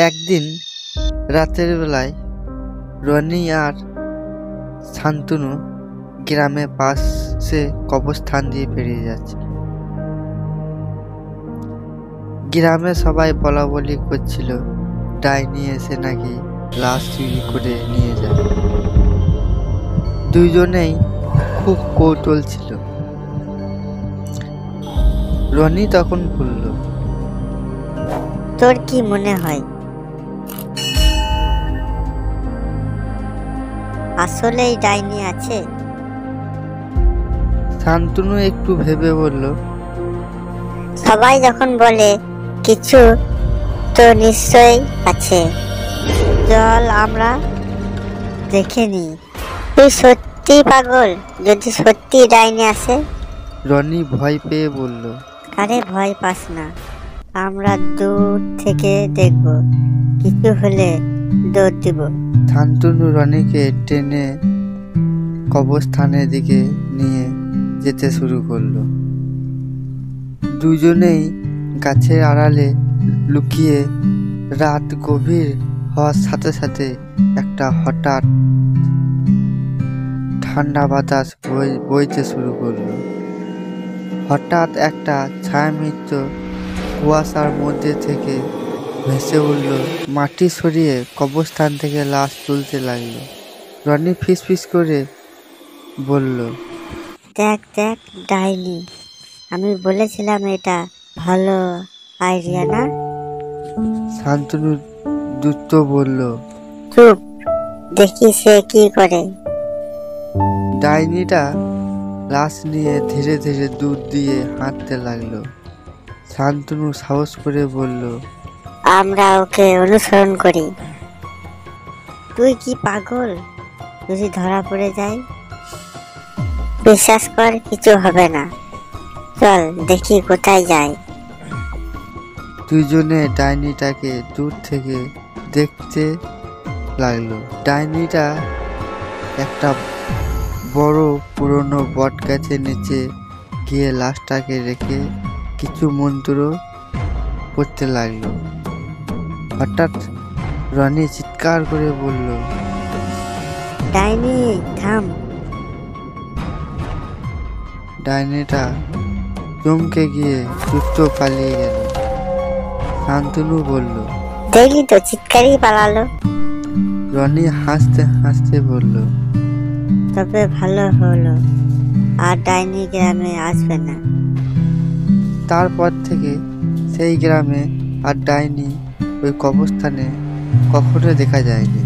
একদিন রাতের বেলায় রনি আর শান্তনু গ্রামের পাশে কবরস্থান দিয়ে পেরিয়ে যাচ্ছে। গ্রামে সবাই বলা বলি করছিল ডাইনি এসে নাকি লাশ চুরি করে নিয়ে যায়। দুইজনেই খুব কৌতূহল ছিল। রনি তখন বলল, তোর কি মনে হয় আসলেই ডাইনি আছে? শান্তনু একটু ভেবে বলল, সবাই যখন বলে কিছু তো নিশ্চয়ই আছে, চল আমরা দেখে নি। তুই সত্যি পাগল? যদি সত্যি ডাইনি আসে? রনি ভয় পেয়ে বলল, আরে ভয় পাস না, আমরা দূর থেকে দেখব, কিছু হলে দৌড় দিব। শান্তনু রনিকে টেনে কবরস্থানের দিকে নিয়ে যেতে শুরু করলো। দুজনেই গাছের আড়ালে লুকিয়ে। রাত গভীর হওয়ার সাথে সাথে একটা হঠাৎ ঠান্ডা বাতাস বইতে শুরু করলো। হঠাৎ একটা ছায়ামৃত কুয়াশার মধ্যে থেকে ভেসে উঠল। মাটি সরিয়ে কবরস্থান থেকে লাশ তুলতে লাগলো। রনি ফিসফিস করে বলল, দেখ দেখ, ডাইনি! আমি বলেছিলাম এটা ভালো আইডিয়া না? শান্তনু দ্রুত বলল, চুপ, দেখি সে কি করে। ডাইনিটা লাশ নিয়ে ধীরে ধীরে দূর দিয়ে হাঁটতে লাগলো। শান্তনু সাহস করে বলল, আমরা ওকে অনুসরণ করি। তুই কি পাগল? যদি ধরা পড়ে যায়? বিশ্বাস কর, কিছু হবে না, চল দেখি কোথায় যায়। দুজনে ডাইনিটাকে দূর থেকে দেখতে লাগলো। ডাইনিটা একটা বড় পুরনো বট গাছের নিচে গিয়ে লাশটাকে রেখে কিছু মন্ত্র পড়তে লাগলো। হঠাৎ রনি চিৎকার করে বলল, ডাইনি থাম! ডাইনিটা চমকে গিয়ে দ্রুত পালিয়ে গেল। শান্তনু বলল, দেখলি তো, চিৎকারই পালালো। রনি হাসতে হাসতে বলল, তবে ভালো হলো, আর ডাইনি গ্রামে আসবে না। তারপর থেকে সেই গ্রামে আর ডাইনি ওই কবরস্থানে কখনো দেখা যায়নি।